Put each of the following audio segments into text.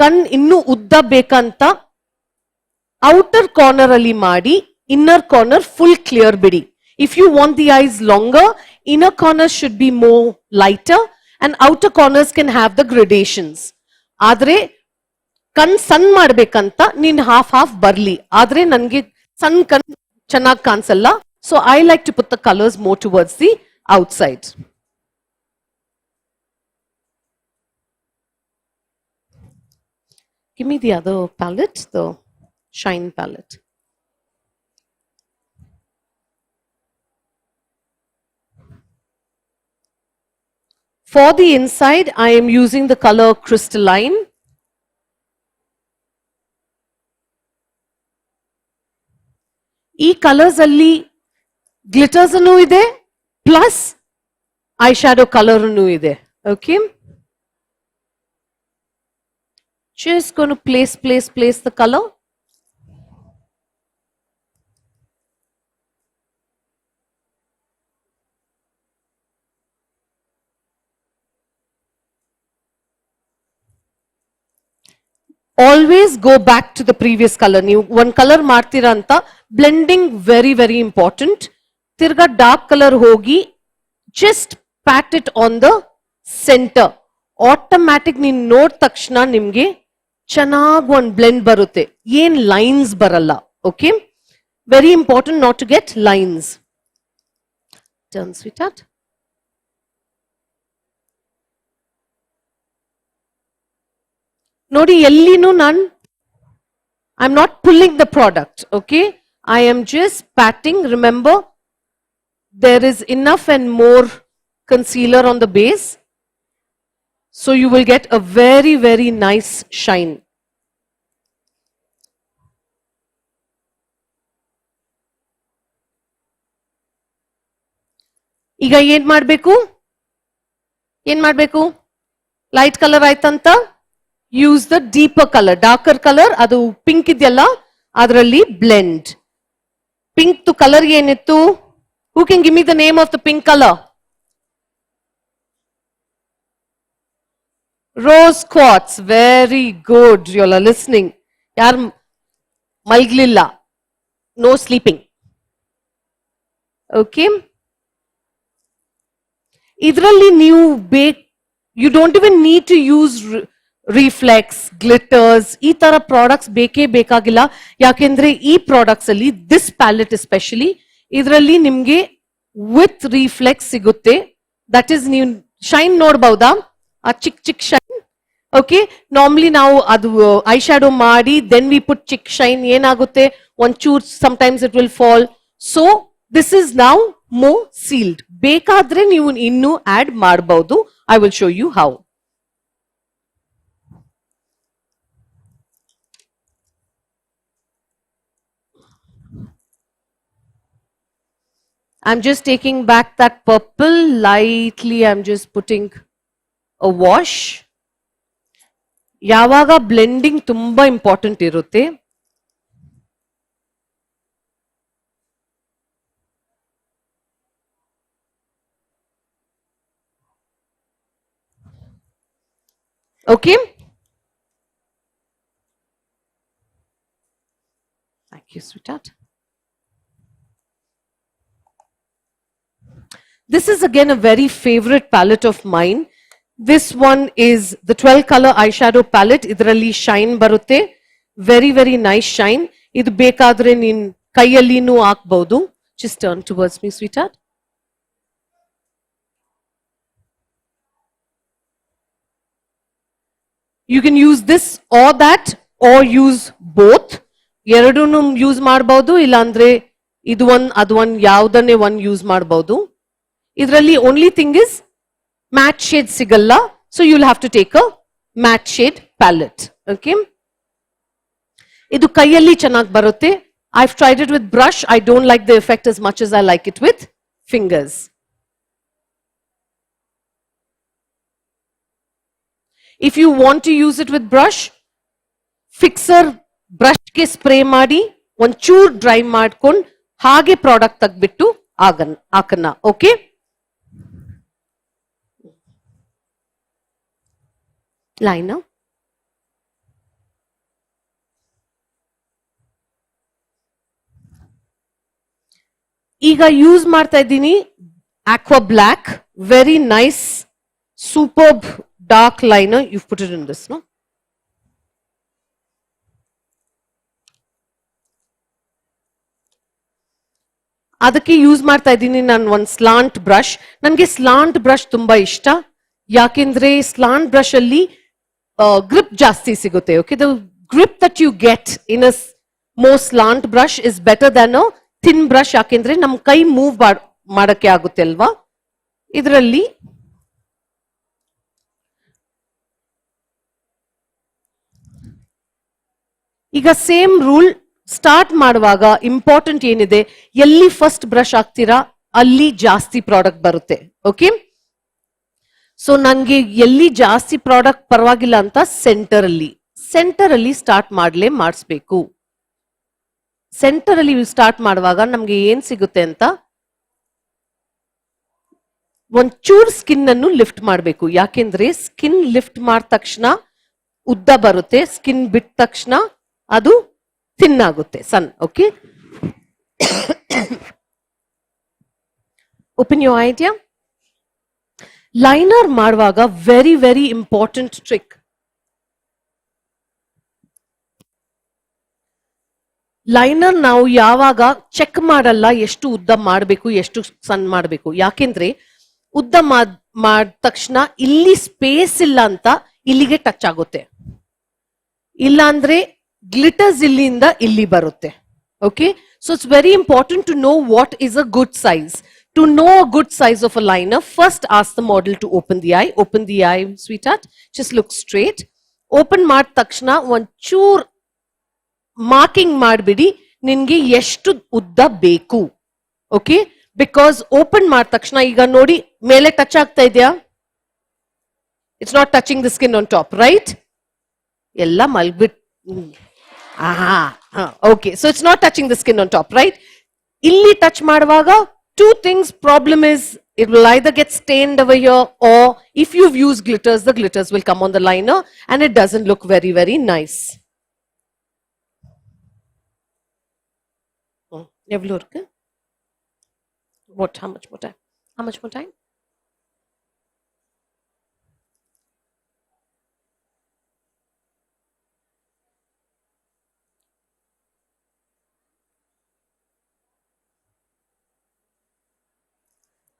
ಕಣ್ ಇನ್ನೂ ಉದ್ದ ಬೇಕಂತ ಔಟರ್ ಕಾರ್ನರ್ ಅಲ್ಲಿ ಮಾಡಿ, ಇನ್ನರ್ ಕಾರ್ನರ್ ಫುಲ್ ಕ್ಲಿಯರ್ ಬಿಡಿ. If you want the eyes longer, inner corners should be more lighter and outer corners can have the gradations. ಆದ್ರೆ ಕಣ್ ಸಣ್ಣ ಮಾಡ್ಬೇಕಂತ ನೀನ್ half ಬರ್ಲಿ, ಆದ್ರೆ ನನ್ಗೆ ಸಣ್ಣ ಕಣ್ ಚೆನ್ನಾಗಿ ಕಾಣಿಸಲ್ಲ. So I like to put the colors more towards the outside. Give me the other palette, the Shine palette. For the inside, I am using the color Crystalline. ಈ ಕಲರ್ಸ್ ಅಲ್ಲಿ ಗ್ಲಿಟರ್ಸ್ ಅನ್ನು ಇದೆ, ಪ್ಲಸ್ ಐ ಶಾಡೋ ಕಲರ್ ಇದೆ. Okay, just going to place the color. Always go back to the previous color. ನೀವು one color ಮಾಡ್ತೀರಾ ಅಂತ blending very important. ತಿರ್ಗಾ dark color ಹೋಗಿ just pat it on the center. Automatic ನೀನು ನೋಡ್ ತಕ್ಷಣ ನಿಮ್ಗೆ ಚೆನ್ನಾಗಿ ಒಂದು blend ಬರುತ್ತೆ, ಏನ್ lines ಬರಲ್ಲ. Okay, very important not to get lines. Turn, sweetheart. Nodi ellinu I'm not pulling the product, okay? I am just patting. Remember, there is enough and more concealer on the base, so you will get a very nice shine. Iga yen madbeku? Light color aitanta? Use the deeper color, darker color, adu pink idiyalla, adralli blend. Pink to color yenittu? Who can give me the name of the pink color? Rose quartz. Very good. You all are listening. Yar malglilla. No sleeping. Okay. Idralli new bake. You don't even need to use reflex, glitters, ee tara products beke bekagilla. Yakendre ee products alli, this palette especially, idralli nimge with reflex sigutte. That is new shine nodbauda, a chick shine. Okay, normally now adu eyeshadow maadi, then we put chick shine, yenagutte one choose, sometimes it will fall. So this is now more sealed. Bekadre neevu innu add madbaudu. I will show you how. I'm just taking back that purple lightly. I'm just putting a wash. Yavaga blending tumba important irutte. Okay. Thank you, sweetheart. This is again a very favorite palette of mine. This one is the 12 color eyeshadow palette. Idralli shine barutte. Very nice shine. Idu bekadre nin kaiyallinu haakbodu. Just turn towards me, sweetheart. You can use this or that, or use both. Eradunu use ಮಾಡಬಹುದು, ಇಲ್ಲಾಂದ್ರೆ ಇದು one ಅದು one ಯಾವುದನ್ನೇ one use ಮಾಡಬಹುದು. Idralli only thing is matte shade sigalla, so you'll have to take a matte shade palette. Okay, idu kaiyalli chanagi barutte. I've tried it with brush. I don't like the effect as much as I like it with fingers. If you want to use it with brush, fixer brush ke spray ಮಾಡಿ ಒಂಚೂರು dry ಮಾಡ್ಕೊಂಡು ಹಾಗೆ product ತೆಗೆಬಿಟ್ಟು ಹಾಕನ್ನ. Okay, liner. ಈಗ use ಮಾಡ್ತಾ ಇದ್ದೀನಿ aqua black, very nice, superb dark liner. You've put it in this, no? ಅದಕ್ಕೆ ಯೂಸ್ ಮಾಡ್ತಾ ಇದ್ದೀನಿ ನಾನು ಒಂದು ಸ್ಲಾಂಟ್ ಬ್ರಷ್. ನನಗೆ ಸ್ಲಾಂಟ್ ಬ್ರಷ್ ತುಂಬಾ ಇಷ್ಟ, ಯಾಕೆಂದ್ರೆ ಸ್ಲಾಂಟ್ ಬ್ರಷ್ ಅಲ್ಲಿ ಗ್ರಿಪ್ ಜಾಸ್ತಿ ಸಿಗುತ್ತೆ. Okay, the grip that you get in a more slant brush is better than a thin brush, ಯಾಕೆಂದ್ರೆ ನಮ್ ಕೈ ಮೂವ್ ಮಾಡಕ್ಕೆ ಆಗುತ್ತೆ ಅಲ್ವಾ. ಇದರಲ್ಲಿ ಈಗ ಸೇಮ್ ರೂಲ್, ಸ್ಟಾರ್ಟ್ ಮಾಡುವಾಗ ಇಂಪಾರ್ಟೆಂಟ್ ಏನಿದೆ, ಎಲ್ಲಿ ಫಸ್ಟ್ ಬ್ರಷ್ ಹಾಕ್ತೀರಾ ಅಲ್ಲಿ ಜಾಸ್ತಿ ಪ್ರಾಡಕ್ಟ್ ಬರುತ್ತೆ. ಓಕೆ, ಸೊ ನನ್ಗೆ ಎಲ್ಲಿ ಜಾಸ್ತಿ ಪ್ರಾಡಕ್ಟ್ ಪರವಾಗಿಲ್ಲ ಅಂತ ಸೆಂಟರ್ ಅಲ್ಲಿ ಸ್ಟಾರ್ಟ್ ಮಾಡಿಸ್ಬೇಕು. ಸೆಂಟರ್ ಅಲ್ಲಿ ಸ್ಟಾರ್ಟ್ ಮಾಡುವಾಗ ನಮ್ಗೆ ಏನ್ ಸಿಗುತ್ತೆ ಅಂತ, ಒಂಚೂರು ಸ್ಕಿನ್ ಅನ್ನು ಲಿಫ್ಟ್ ಮಾಡಬೇಕು. ಯಾಕೆಂದ್ರೆ ಸ್ಕಿನ್ ಲಿಫ್ಟ್ ಮಾಡಿದ ತಕ್ಷಣ ಉದ್ದ ಬರುತ್ತೆ, ಸ್ಕಿನ್ ಬಿಟ್ಟ ತಕ್ಷಣ ಅದು ಥಿನ್ ಆಗುತ್ತೆ, ಸನ್. Okay, open your idea. Liner ಮಾಡುವಾಗ very very important trick, liner ನಾವು ಯಾವಾಗ ಚೆಕ್ ಮಾಡಲ್ಲ ಎಷ್ಟು ಉದ್ದ ಮಾಡಬೇಕು ಎಷ್ಟು ಸಣ್ಣ ಮಾಡಬೇಕು. ಯಾಕೆಂದ್ರೆ ಉದ್ದ ಮಾಡಿದ ತಕ್ಷಣ ಇಲ್ಲಿ ಸ್ಪೇಸ್ ಇಲ್ಲ ಅಂತ ಇಲ್ಲಿಗೆ ಟಚ್ ಆಗುತ್ತೆ, ಇಲ್ಲ ಅಂದ್ರೆ ಗ್ಲಿಟರ್ಸ್ ಇಲ್ಲಿಂದ ಇಲ್ಲಿ ಬರುತ್ತೆ. Okay, so it's very important to know what is a good size. To know a good size of a liner, first ask the model to open the eye. Open the eye, sweetheart. Just look straight. Open ಮಾಡಿದ ತಕ್ಷಣ ಒಂಚೂರ್ marking ಮಾಡಬಿಡಿ ನಿನ್ಗೆ ಎಷ್ಟು ಉದ್ದ ಬೇಕು. Okay, because open ಮಾಡಿದ ತಕ್ಷಣ ಈಗ ನೋಡಿ ಮೇಲೆ ಟಚ್ ಆಗ್ತಾ ಇದೆಯಾ? It's not touching the skin on top, right? ಎಲ್ಲ ಮಲ್ಬಿಟ್. Okay, so it's not touching the skin on top, right? ಇಲ್ಲಿ ಟಚ್ ಮಾಡುವಾಗ two things problem is it will either get stained over here, or if you've used glitters, the glitters will come on the liner and it doesn't look very very nice. What, how much more time? How much more time?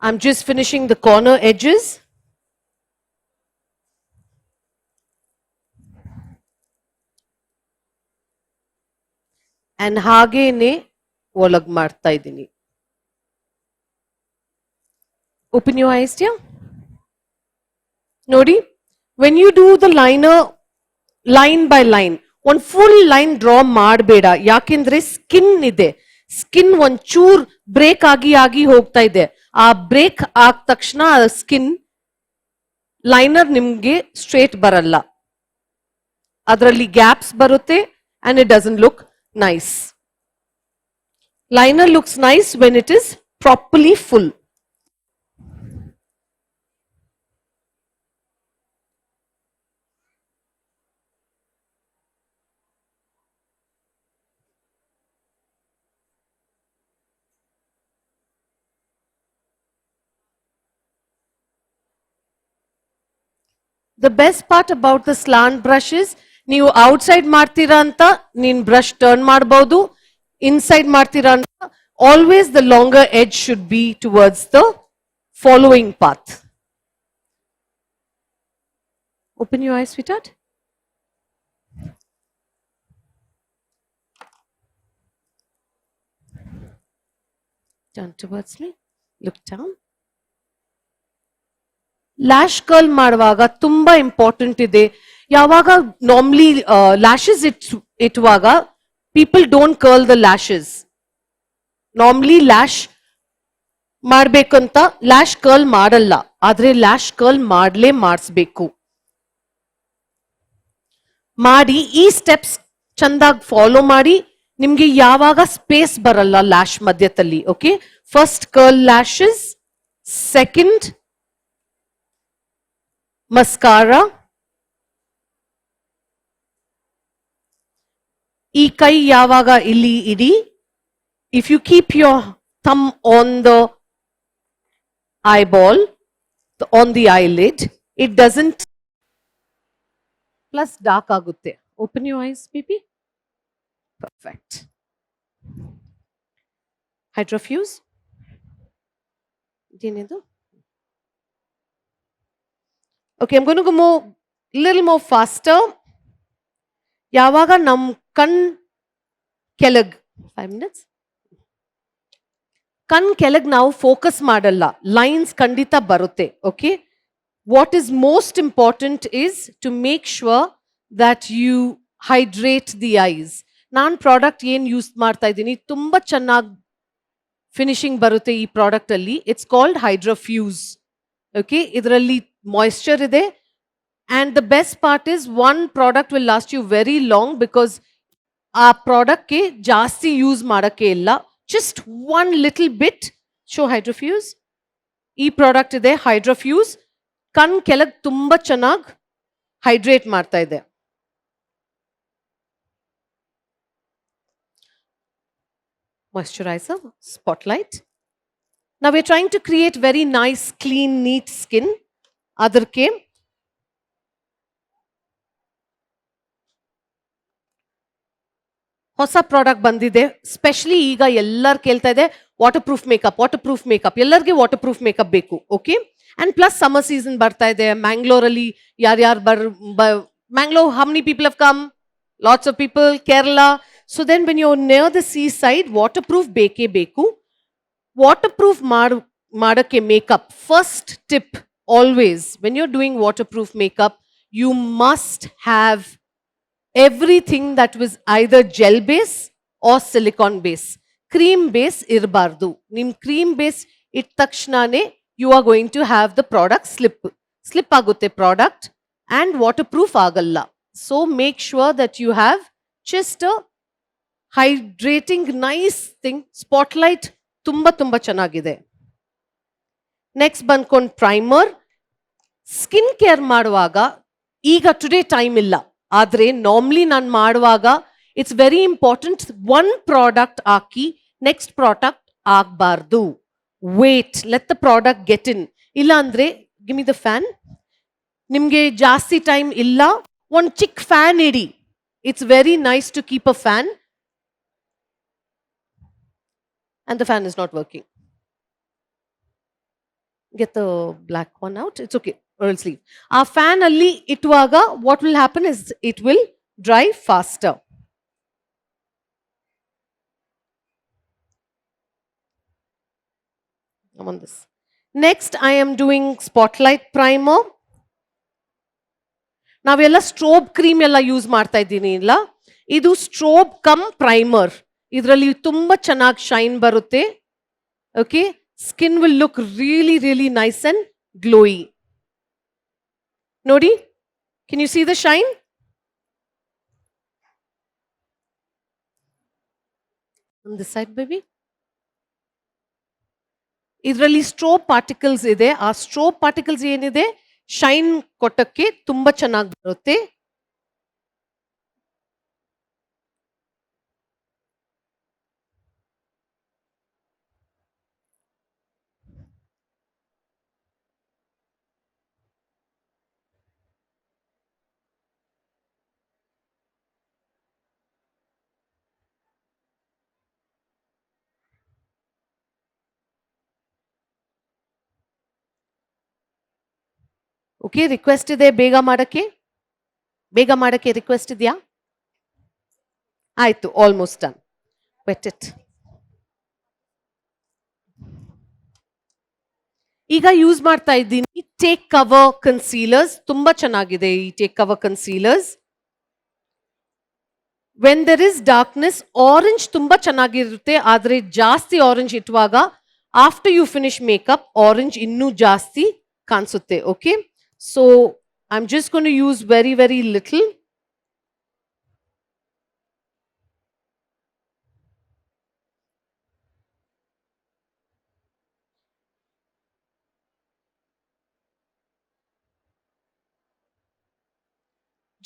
I'm just finishing the corner edges. And ಹಾಗೇನೆ ಒಳಗ್ ಮಾಡ್ತಾ ಇದ್ದೀನಿ. Open your eyes, dear. ನೋಡಿ, when you do the liner line by line, one full line draw ಮಾಡಬೇಡ. ಯಾಕೆಂದ್ರೆ skin ಇದೆ, skin ಒಂಚೂರ್ break ಆಗಿ ಹೋಗ್ತಾ ಇದೆ. ಆ ಬ್ರೇಕ್ ಆದ ತಕ್ಷಣ ಸ್ಕಿನ್ ಲೈನರ್ ನಿಮ್ಗೆ ಸ್ಟ್ರೇಟ್ ಬರಲ್ಲ, ಅದರಲ್ಲಿ ಗ್ಯಾಪ್ಸ್ ಬರುತ್ತೆ and it doesn't look nice. Liner looks nice when it is properly full. The best part about the slant brush is, ನೀವು ಔಟ್ಸೈಡ್ ಮಾಡ್ತೀರಾ ಅಂತ ನೀನ್ ಬ್ರಷ್ ಟರ್ನ್ ಮಾಡಬಹುದು, ಇನ್ಸೈಡ್ ಮಾಡ್ತೀರಾ ಅಂತ always the longer edge should be towards the following path. Open your eyes, sweetheart. Turn towards me. Look down. Lash curl ಮಾಡುವಾಗ ತುಂಬಾ important ಇದೆ. ಯಾವಾಗ ನಾರ್ಮಲಿ ಲ್ಯಾಶಸ್ ಇಟ್ಟುವಾಗ people don't curl the lashes. Normally lash ಮಾಡ್ಬೇಕಂತ lash curl ಮಾಡಲ್ಲ, ಆದ್ರೆ lash curl ಮಾಡಿಸ್ಬೇಕು. ಮಾಡಿ ಈ ಸ್ಟೆಪ್ಸ್ ಚಂದಾಗಿ ಫಾಲೋ ಮಾಡಿ, ನಿಮ್ಗೆ ಯಾವಾಗ ಸ್ಪೇಸ್ ಬರಲ್ಲ ಲ್ಯಾಶ್ ಮಧ್ಯದಲ್ಲಿ. Okay, first curl lashes, second mascara. ಈ ಕೈ ಯಾವಾಗ ಇಲ್ಲಿ ಇಡಿ. If you keep your thumb on the eyeball, on the eyelid. It doesn't plus dark agutte. Open your eyes, baby. Perfect. Hydrofuse. Okay, I'm going to go more, little more faster. Yavaga nam kan kelag. 5 minutes. Kan kelag now focus madalla. Lines kandita barutte. Okay. What is most important is to make sure that you hydrate the eyes. Nan product yen use ಮಾಡ್ತಾ ಇದ್ದೀನಿ ತುಂಬಾ ಚೆನ್ನಾಗಿ finishing ಬರುತ್ತೆ ಈ product ಅಲ್ಲಿ. It's called Hydrofuse. Okay, ಇದರಲ್ಲಿ moisture ಇದೆ. And the best part is one product will last you very long because ಆ ಪ್ರಾಡಕ್ಟ್ಗೆ ಜಾಸ್ತಿ ಯೂಸ್ ಮಾಡೋಕ್ಕೆ ಇಲ್ಲ. Just one little bit. Show Hydrofuse. ಈ ಪ್ರಾಡಕ್ಟ್ ಇದೆ ಹೈಡ್ರೋಫ್ಯೂಸ್. ಕಣ್ ಕೆಳಗೆ ತುಂಬಾ ಚೆನ್ನಾಗಿ ಹೈಡ್ರೇಟ್ ಮಾಡ್ತಾ ಇದೆ. Moisturizer, spotlight. Now we're trying to create very nice, clean, neat skin. ಅದಕ್ಕೆ ಹೊಸ ಪ್ರಾಡಕ್ಟ್ ಬಂದಿದೆ. ಸ್ಪೆಷಲಿ ಈಗ ಎಲ್ಲರೂ ಕೇಳ್ತಾ ಇದೆ water proof makeup, water proof makeup. ಎಲ್ಲರಿಗೆ ವಾಟರ್ ಪ್ರೂಫ್ ಮೇಕಪ್ ಬೇಕು. Okay, and plus summer season ಬರ್ತಾ ಇದೆ. ಮ್ಯಾಂಗ್ಳೂರಲ್ಲಿ ಯಾರ್ಯಾರು Mangalore, how many people have come? Lots of people. Kerala. So then when you're near the seaside, waterproof ಬೇಕೇ ಬೇಕು. Waterproof ಮಾಡಕ್ಕೆ makeup, first tip always, when you're doing waterproof makeup, you must have everything that was either gel base or silicone base. Cream base irbardu. Nim cream base it takshnane you are going to have the product slip agutte product and waterproof agalla. So make sure that you have just a hydrating nice thing. Spotlight tumba chanagide. Next bankondu primer. Skin care ಮಾಡುವಾಗ ಈಗ today time ಇಲ್ಲ, ಆದರೆ normally ನಾನು ಮಾಡುವಾಗ it's very important. One product ಹಾಕಿ next product ಆಗಬಾರ್ದು. Wait, let the product get in. ಇಲ್ಲ ಅಂದ್ರೆ ಗಿವ್ ಮಿ ದ ಫ್ಯಾನ್. ನಿಮಗೆ ಜಾಸ್ತಿ ಟೈಮ್ ಇಲ್ಲ, ಒಂದು ಚಿಕ್ಕ ಫ್ಯಾನ್ ಇಡಿ. It's very nice to keep a fan. And the fan is not working. Get the black one out. It's okay. Or else leave. Our fan alli ittuvaga what will happen is it will dry faster. I'm on this. Next I am doing spotlight primer. ನಾವೆಲ್ಲ ಸ್ಟ್ರೋಬ್ cream ಎಲ್ಲ use ಮಾಡ್ತಾ ಇದ್ದೀನಿ. ಇಲ್ಲ, ಇದು ಸ್ಟ್ರೋಬ್ come primer. ಇದರಲ್ಲಿ ತುಂಬಾ ಚೆನ್ನಾಗಿ shine ಬರುತ್ತೆ. Okay, skin will look really, really nice and glowy. Nodi, can you see the shine? On this side, baby. ಇದರಲ್ಲಿ ಸ್ಟ್ರೋಬ್ ಪಾರ್ಟಿಕಲ್ಸ್ ಇದೆ. ಆ ಸ್ಟ್ರೋಬ್ ಪಾರ್ಟಿಕಲ್ಸ್ ಏನಿದೆ ಶೈನ್ ಕೊಟ್ಟಕ್ಕೆ ತುಂಬಾ ಚೆನ್ನಾಗಿ ಬರುತ್ತೆ. ಓಕೆ, ರಿಕ್ವೆಸ್ಟ್ ಇದೆ ಬೇಗ ಮಾಡಕ್ಕೆ ರಿಕ್ವೆಸ್ಟ್ ಇದೆಯಾ? ಆಯ್ತು, ಆಲ್ಮೋಸ್ಟ್ ಡನ್. Wet it. ಈಗ ಯೂಸ್ ಮಾಡ್ತಾ ಇದ್ದೀನಿ ಟೇಕ್ ಕವರ್ ಕನ್ಸೀಲರ್ಸ್. ತುಂಬಾ ಚೆನ್ನಾಗಿದೆ ಈ Take Cover concealers. When there is darkness, orange ತುಂಬಾ ಚೆನ್ನಾಗಿರುತ್ತೆ. ಆದರೆ ಜಾಸ್ತಿ ಆರೆಂಜ್ ಇಟ್ಟುವಾಗ after you finish makeup orange ಇನ್ನೂ ಜಾಸ್ತಿ ಕಾಣಿಸುತ್ತೆ. Okay, so I'm just going to use very, very little.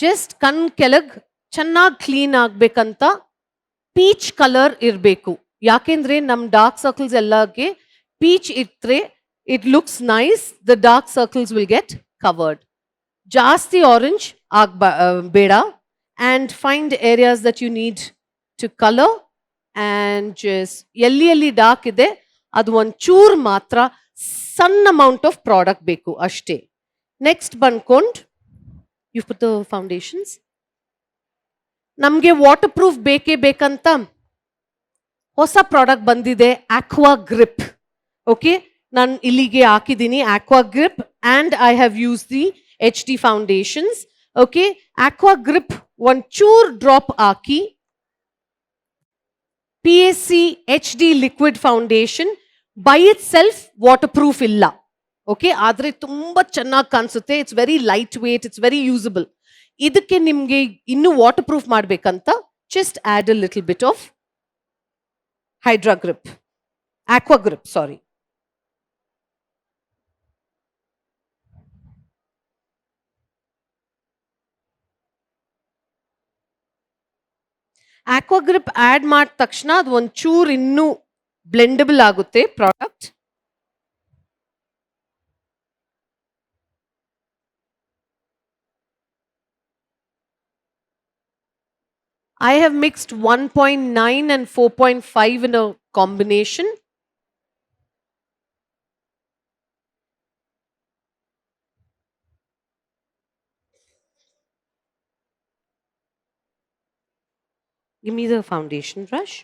Just ಕಣ್ ಕೆಳಗ್ ಚೆನ್ನಾಗಿ ಕ್ಲೀನ್ ಆಗ್ಬೇಕಂತ ಪೀಚ್ ಕಲರ್ ಇರಬೇಕು. ಯಾಕೆಂದ್ರೆ ನಮ್ಮ ಡಾರ್ಕ್ ಸರ್ಕಲ್ಸ್ ಎಲ್ಲಕ್ಕೆ ಪೀಚ್ ಇಟ್ಟರೆ it looks nice, the dark circles will get covered. ಜಾಸ್ತಿ ಆರೆಂಜ್ ಬೇಡ. And find areas that you need to colour and just ಎಲ್ಲಿ ಎಲ್ಲಿ ಡಾರ್ಕ್ ಇದೆ ಅದು ಒಂಚೂರು ಮಾತ್ರ ಸಣ್ಣ ಅಮೌಂಟ್ ಆಫ್ ಪ್ರಾಡಕ್ಟ್ ಬೇಕು ಅಷ್ಟೇ. ನೆಕ್ಸ್ಟ್ ಬಂದ್ಕೊಂಡು ಯು ಪುಟ್ ದ ಫೌಂಡೇಶನ್ಸ್. ನಮಗೆ ವಾಟರ್ ಪ್ರೂಫ್ ಬೇಕೇ ಬೇಕಂತ ಹೊಸ ಪ್ರಾಡಕ್ಟ್ ಬಂದಿದೆ, ಆಕ್ವಾ ಗ್ರಿಪ್. ಓಕೆ, ನಾನು ಇಲ್ಲಿಗೆ ಹಾಕಿದ್ದೀನಿ Aqua Grip and I have use the HD foundations. Okay, Aqua Grip ಒಂಚೂರು ಡ್ರಾಪ್ ಹಾಕಿ PAC HD liquid foundation by itself waterproof ಇಲ್ಲ. ಓಕೆ, ಆದರೆ ತುಂಬ ಚೆನ್ನಾಗಿ ಕಾಣಿಸುತ್ತೆ. It's very lightweight, it's very usable. ಇದಕ್ಕೆ ನಿಮಗೆ ಇನ್ನೂ ವಾಟರ್ ಪ್ರೂಫ್ ಮಾಡಬೇಕಂತ just add a little bit of Hydra Grip, Aqua Grip, sorry. Aqua Grip add ಮಾಡಿದ ತಕ್ಷಣ ಅದು ಒಂಚೂರು ಇನ್ನೂ ಬ್ಲೆಂಡಬಲ್ ಆಗುತ್ತೆ product. I have mixed 1.9 and 4.5 in a combination. Give me the foundation brush.